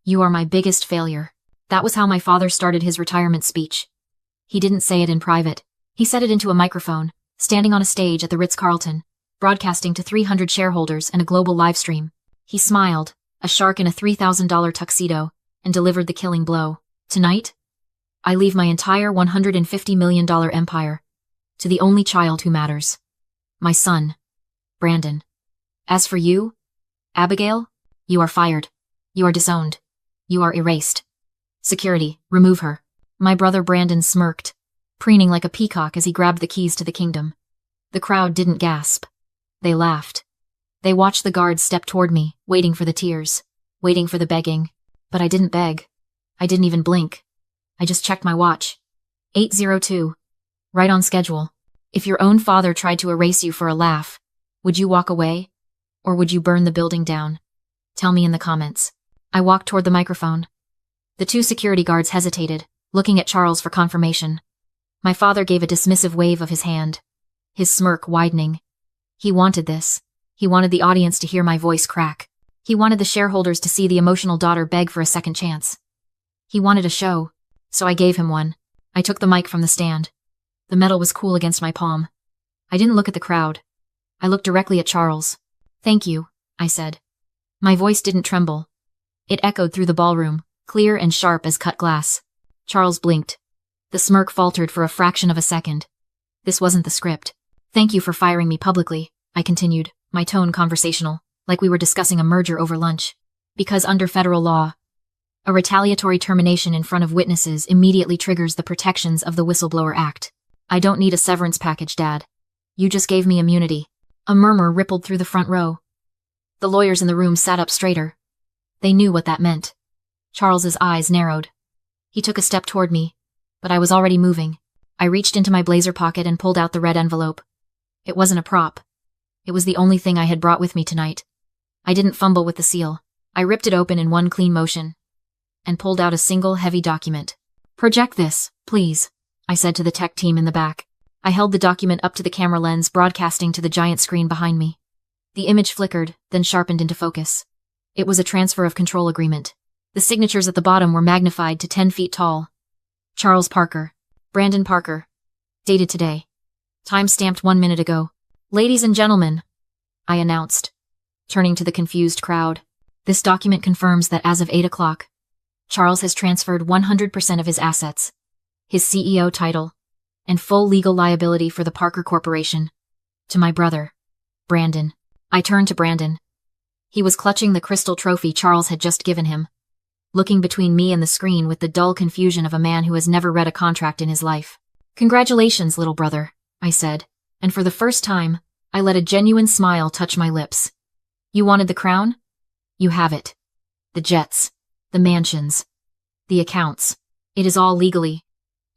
You are my biggest failure. That was how my father started his retirement speech. He didn't say it in private. He said it into a microphone, standing on a stage at the Ritz-Carlton, broadcasting to 300 shareholders and a global live stream. He smiled, a shark in a $3,000 tuxedo, and delivered the killing blow. Tonight, I leave my entire $150 million empire to the only child who matters. My son, Brandon. As for you, Abigail, you are fired. You are disowned. You are erased. Security, remove her. My brother Brandon smirked, preening like a peacock as he grabbed the keys to the kingdom. The crowd didn't gasp. They laughed. They watched the guards step toward me, waiting for the tears, waiting for the begging. But I didn't beg. I didn't even blink. I just checked my watch. 8:02. Right on schedule. If your own father tried to erase you for a laugh, would you walk away? Or would you burn the building down? Tell me in the comments. I walked toward the microphone. The two security guards hesitated, looking at Charles for confirmation. My father gave a dismissive wave of his hand, his smirk widening. He wanted this. He wanted the audience to hear my voice crack. He wanted the shareholders to see the emotional daughter beg for a second chance. He wanted a show, so I gave him one. I took the mic from the stand. The metal was cool against my palm. I didn't look at the crowd. I looked directly at Charles. Thank you, I said. My voice didn't tremble. It echoed through the ballroom, clear and sharp as cut glass. Charles blinked. The smirk faltered for a fraction of a second. This wasn't the script. Thank you for firing me publicly, I continued, my tone conversational, like we were discussing a merger over lunch. Because under federal law, a retaliatory termination in front of witnesses immediately triggers the protections of the Whistleblower Act. I don't need a severance package, Dad. You just gave me immunity. A murmur rippled through the front row. The lawyers in the room sat up straighter. They knew what that meant. Charles's eyes narrowed. He took a step toward me, but I was already moving. I reached into my blazer pocket and pulled out the red envelope. It wasn't a prop. It was the only thing I had brought with me tonight. I didn't fumble with the seal. I ripped it open in one clean motion and pulled out a single heavy document. Project this, please, I said to the tech team in the back. I held the document up to the camera lens, broadcasting to the giant screen behind me. The image flickered, then sharpened into focus. It was a transfer of control agreement. The signatures at the bottom were magnified to 10 feet tall. Charles Parker. Brandon Parker. Dated today. Time stamped 1 minute ago. Ladies and gentlemen, I announced, turning to the confused crowd. This document confirms that as of 8 o'clock, Charles has transferred 100% of his assets, his CEO title, and full legal liability for the Parker Corporation, to my brother, Brandon. I turned to Brandon. He was clutching the crystal trophy Charles had just given him, looking between me and the screen with the dull confusion of a man who has never read a contract in his life. Congratulations, little brother, I said, and for the first time, I let a genuine smile touch my lips. You wanted the crown? You have it. The jets, the mansions, the accounts. It is all legally,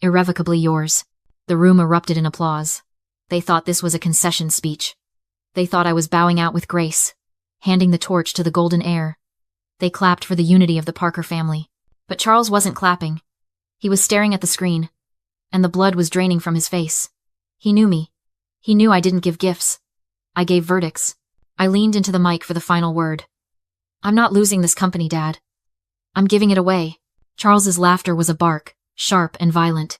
irrevocably yours. The room erupted in applause. They thought this was a concession speech. They thought I was bowing out with grace, handing the torch to the golden heir. They clapped for the unity of the Parker family. But Charles wasn't clapping. He was staring at the screen, and the blood was draining from his face. He knew me. He knew I didn't give gifts. I gave verdicts. I leaned into the mic for the final word. I'm not losing this company, Dad. I'm giving it away. Charles's laughter was a bark, sharp and violent.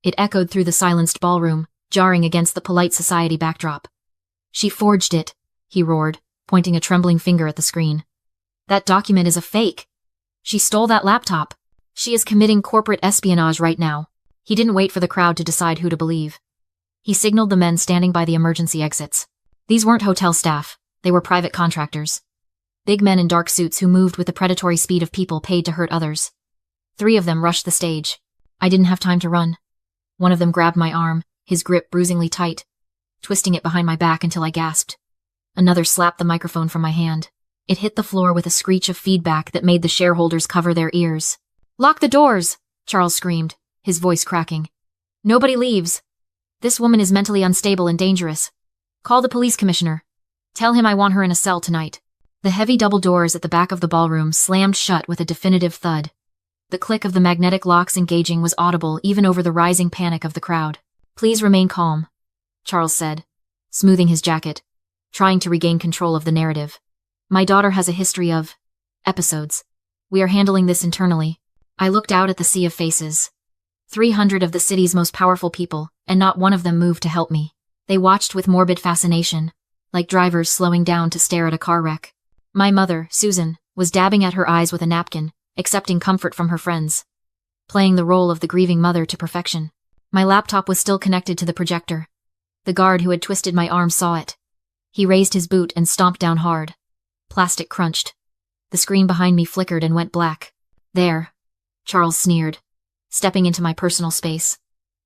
It echoed through the silenced ballroom, jarring against the polite society backdrop. She forged it, he roared, pointing a trembling finger at the screen. That document is a fake. She stole that laptop. She is committing corporate espionage right now. He didn't wait for the crowd to decide who to believe. He signaled the men standing by the emergency exits. These weren't hotel staff. They were private contractors. Big men in dark suits who moved with the predatory speed of people paid to hurt others. 3 of them rushed the stage. I didn't have time to run. One of them grabbed my arm, his grip bruisingly tight, twisting it behind my back until I gasped. Another slapped the microphone from my hand. It hit the floor with a screech of feedback that made the shareholders cover their ears. Lock the doors, Charles screamed, his voice cracking. Nobody leaves. This woman is mentally unstable and dangerous. Call the police commissioner. Tell him I want her in a cell tonight. The heavy double doors at the back of the ballroom slammed shut with a definitive thud. The click of the magnetic locks engaging was audible even over the rising panic of the crowd. Please remain calm, Charles said, smoothing his jacket, trying to regain control of the narrative. My daughter has a history of episodes. We are handling this internally. I looked out at the sea of faces. 300 of the city's most powerful people, and not one of them moved to help me. They watched with morbid fascination, like drivers slowing down to stare at a car wreck. My mother, Susan, was dabbing at her eyes with a napkin, accepting comfort from her friends, playing the role of the grieving mother to perfection. My laptop was still connected to the projector. The guard who had twisted my arm saw it. He raised his boot and stomped down hard. Plastic crunched. The screen behind me flickered and went black. There, Charles sneered, stepping into my personal space.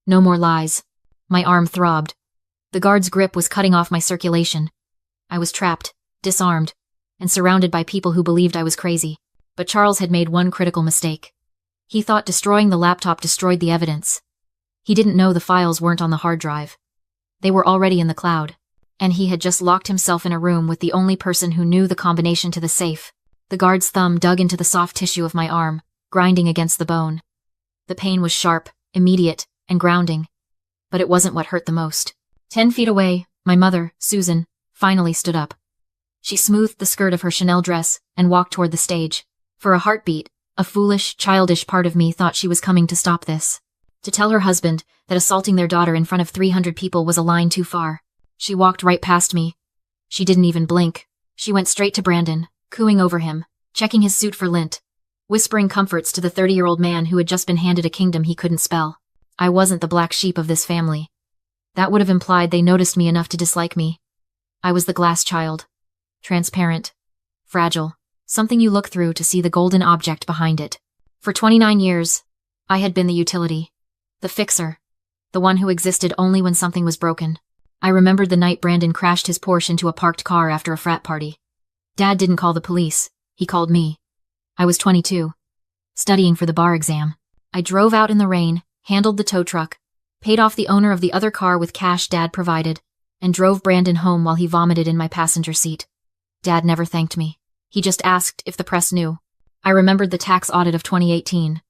No more lies. My arm throbbed. The guard's grip was cutting off my circulation. I was trapped, disarmed, and surrounded by people who believed I was crazy. But Charles had made one critical mistake. He thought destroying the laptop destroyed the evidence. He didn't know the files weren't on the hard drive. They were already in the cloud, and he had just locked himself in a room with the only person who knew the combination to the safe. The guard's thumb dug into the soft tissue of my arm, grinding against the bone. The pain was sharp, immediate, and grounding. But it wasn't what hurt the most. 10 feet away, my mother, Susan, finally stood up. She smoothed the skirt of her Chanel dress and walked toward the stage. For a heartbeat, a foolish, childish part of me thought she was coming to stop this. To tell her husband that assaulting their daughter in front of 300 people was a line too far. She walked right past me. She didn't even blink. She went straight to Brandon, cooing over him, checking his suit for lint, whispering comforts to the 30-year-old man who had just been handed a kingdom he couldn't spell. I wasn't the black sheep of this family. That would have implied they noticed me enough to dislike me. I was the glass child. Transparent. Fragile. Something you look through to see the golden object behind it. For 29 years, I had been the utility. The fixer. The one who existed only when something was broken. I remembered the night Brandon crashed his Porsche into a parked car after a frat party. Dad didn't call the police. He called me. I was 22. Studying for the bar exam. I drove out in the rain, handled the tow truck, paid off the owner of the other car with cash Dad provided, and drove Brandon home while he vomited in my passenger seat. Dad never thanked me. He just asked if the press knew. I remembered the tax audit of 2018.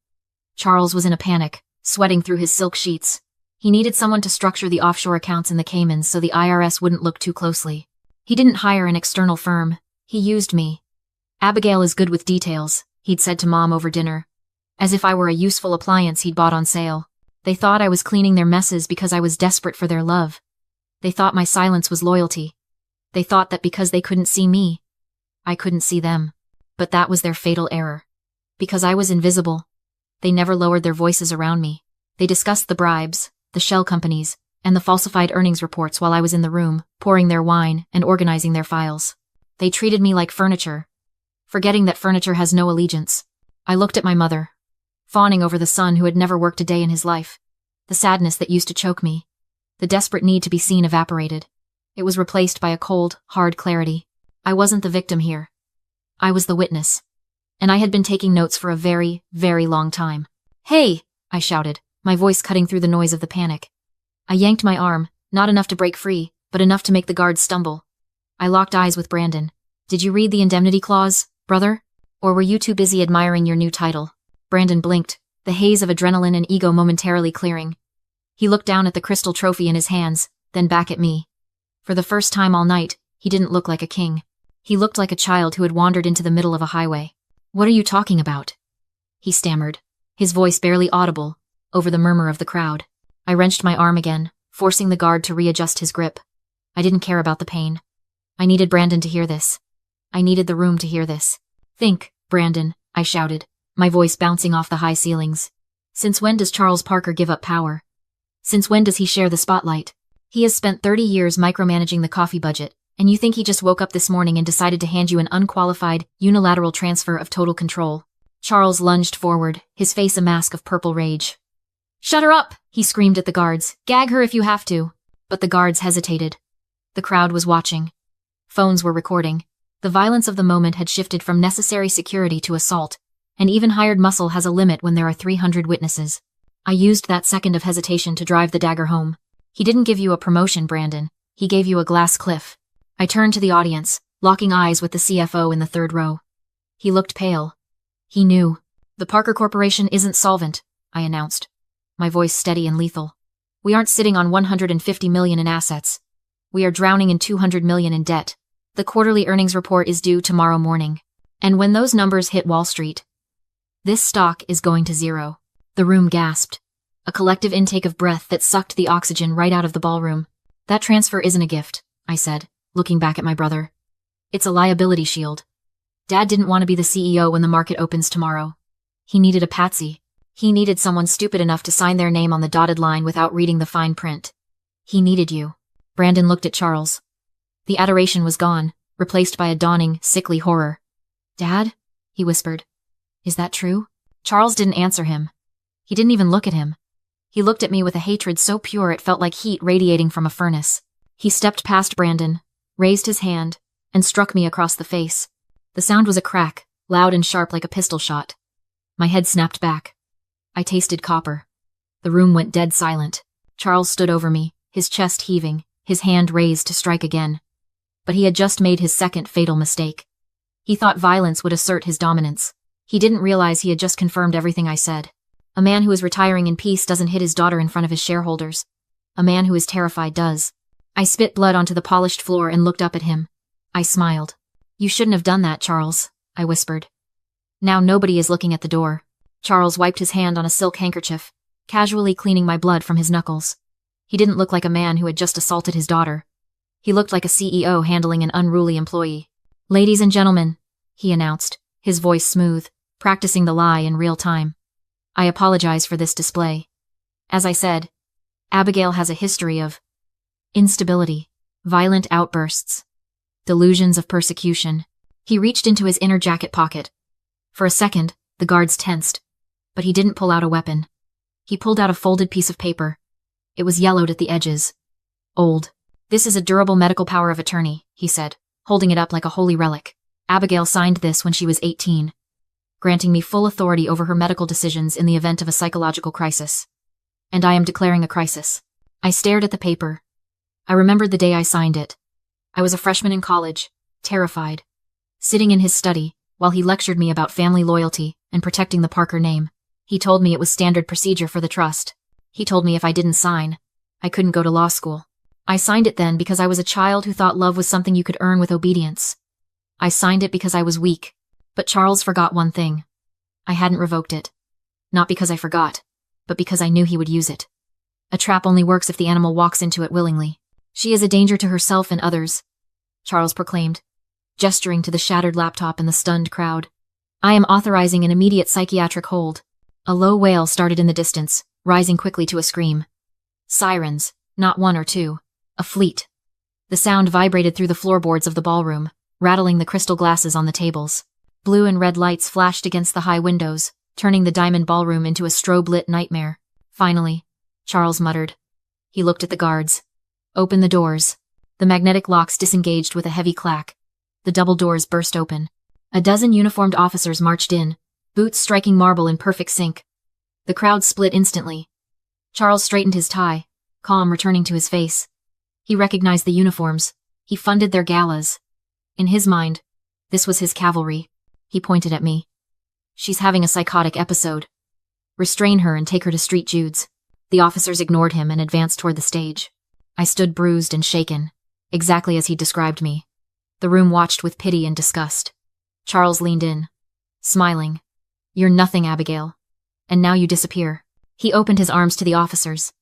Charles was in a panic, sweating through his silk sheets. He needed someone to structure the offshore accounts in the Caymans so the IRS wouldn't look too closely. He didn't hire an external firm. He used me. Abigail is good with details, he'd said to Mom over dinner. As if I were a useful appliance he'd bought on sale. They thought I was cleaning their messes because I was desperate for their love. They thought my silence was loyalty. They thought that because they couldn't see me, I couldn't see them. But that was their fatal error. Because I was invisible, they never lowered their voices around me. They discussed the bribes, the shell companies, and the falsified earnings reports while I was in the room, pouring their wine and organizing their files. They treated me like furniture, forgetting that furniture has no allegiance. I looked at my mother, fawning over the son who had never worked a day in his life. The sadness that used to choke me, the desperate need to be seen evaporated. It was replaced by a cold, hard clarity. I wasn't the victim here. I was the witness. And I had been taking notes for a very, very long time. "Hey!" I shouted, my voice cutting through the noise of the panic. I yanked my arm, not enough to break free, but enough to make the guards stumble. I locked eyes with Brandon. "Did you read the indemnity clause, brother? Or were you too busy admiring your new title?" Brandon blinked, the haze of adrenaline and ego momentarily clearing. He looked down at the crystal trophy in his hands, then back at me. For the first time all night, he didn't look like a king. He looked like a child who had wandered into the middle of a highway. "What are you talking about?" he stammered, his voice barely audible, over the murmur of the crowd. I wrenched my arm again, forcing the guard to readjust his grip. I didn't care about the pain. I needed Brandon to hear this. I needed the room to hear this. "Think, Brandon," I shouted, my voice bouncing off the high ceilings. "Since when does Charles Parker give up power? Since when does he share the spotlight? He has spent 30 years micromanaging the coffee budget, and you think he just woke up this morning and decided to hand you an unqualified, unilateral transfer of total control?" Charles lunged forward, his face a mask of purple rage. "Shut her up!" he screamed at the guards. "Gag her if you have to." But the guards hesitated. The crowd was watching. Phones were recording. The violence of the moment had shifted from necessary security to assault, and even hired muscle has a limit when there are 300 witnesses. I used that second of hesitation to drive the dagger home. "He didn't give you a promotion, Brandon. He gave you a glass cliff." I turned to the audience, locking eyes with the CFO in the third row. He looked pale. He knew. "The Parker Corporation isn't solvent," I announced, my voice steady and lethal. "We aren't sitting on 150 million in assets. We are drowning in 200 million in debt. The quarterly earnings report is due tomorrow morning. And when those numbers hit Wall Street, This stock is going to zero. The room gasped. A collective intake of breath that sucked the oxygen right out of the ballroom. That transfer isn't a gift, I said, looking back at my brother. It's a liability shield. Dad didn't want to be the CEO when the market opens tomorrow. He needed a patsy. He needed someone stupid enough to sign their name on the dotted line without reading the fine print. He needed you. Brandon looked at Charles. The adoration was gone, replaced by a dawning, sickly horror. Dad? He whispered. Is that true? Charles didn't answer him. He didn't even look at him. He looked at me with a hatred so pure it felt like heat radiating from a furnace. He stepped past Brandon, raised his hand, and struck me across the face. The sound was a crack, loud and sharp like a pistol shot. My head snapped back. I tasted copper. The room went dead silent. Charles stood over me, his chest heaving, his hand raised to strike again. But he had just made his second fatal mistake. He thought violence would assert his dominance. He didn't realize he had just confirmed everything I said. A man who is retiring in peace doesn't hit his daughter in front of his shareholders. A man who is terrified does. I spit blood onto the polished floor and looked up at him. I smiled. You shouldn't have done that, Charles, I whispered. Now nobody is looking at the door. Charles wiped his hand on a silk handkerchief, casually cleaning my blood from his knuckles. He didn't look like a man who had just assaulted his daughter. He looked like a CEO handling an unruly employee. Ladies and gentlemen, he announced, his voice smooth, practicing the lie in real time. I apologize for this display. As I said, Abigail has a history of instability, violent outbursts, delusions of persecution. He reached into his inner jacket pocket. For a second, the guards tensed, but he didn't pull out a weapon. He pulled out a folded piece of paper. It was yellowed at the edges. Old. This is a durable medical power of attorney, he said, holding it up like a holy relic. Abigail signed this when she was 18, granting me full authority over her medical decisions in the event of a psychological crisis. And I am declaring a crisis. I stared at the paper. I remembered the day I signed it. I was a freshman in college, terrified, sitting in his study, while he lectured me about family loyalty and protecting the Parker name. He told me it was standard procedure for the trust. He told me if I didn't sign, I couldn't go to law school. I signed it then because I was a child who thought love was something you could earn with obedience. I signed it because I was weak. But Charles forgot one thing. I hadn't revoked it. Not because I forgot, but because I knew he would use it. A trap only works if the animal walks into it willingly. She is a danger to herself and others, Charles proclaimed, gesturing to the shattered laptop and the stunned crowd. I am authorizing an immediate psychiatric hold. A low wail started in the distance, rising quickly to a scream. Sirens, not one or two. A fleet. The sound vibrated through the floorboards of the ballroom, rattling the crystal glasses on the tables. Blue and red lights flashed against the high windows, turning the diamond ballroom into a strobe-lit nightmare. Finally, Charles muttered. He looked at the guards. Open the doors. The magnetic locks disengaged with a heavy clack. The double doors burst open. A dozen uniformed officers marched in, boots striking marble in perfect sync. The crowd split instantly. Charles straightened his tie, calm returning to his face. He recognized the uniforms. He funded their galas. In his mind, this was his cavalry. He pointed at me. She's having a psychotic episode. Restrain her and take her to Street Jude's. The officers ignored him and advanced toward the stage. I stood bruised and shaken, exactly as he described me. The room watched with pity and disgust. Charles leaned in, smiling. You're nothing, Abigail. And now you disappear. He opened his arms to the officers.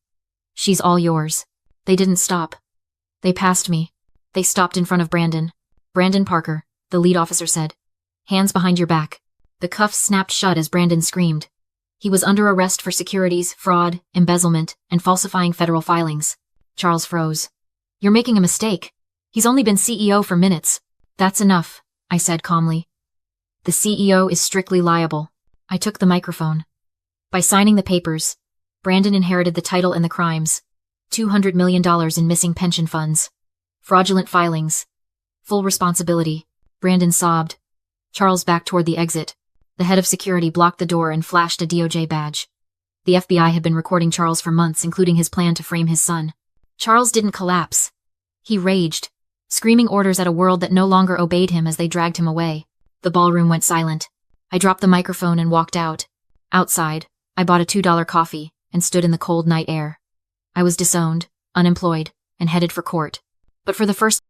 She's all yours. They didn't stop. They passed me. They stopped in front of Brandon. Brandon Parker, the lead officer said. Hands behind your back. The cuffs snapped shut as Brandon screamed. He was under arrest for securities, fraud, embezzlement, and falsifying federal filings. Charles froze. You're making a mistake. He's only been CEO for minutes. That's enough, I said calmly. The CEO is strictly liable. I took the microphone. By signing the papers, Brandon inherited the title and the crimes. $200 million in missing pension funds. Fraudulent filings. Full responsibility. Brandon sobbed. Charles backed toward the exit. The head of security blocked the door and flashed a DOJ badge. The FBI had been recording Charles for months, including his plan to frame his son. Charles didn't collapse. He raged, screaming orders at a world that no longer obeyed him as they dragged him away. The ballroom went silent. I dropped the microphone and walked out. Outside, I bought a $2 coffee and stood in the cold night air. I was disowned, unemployed, and headed for court. But for the first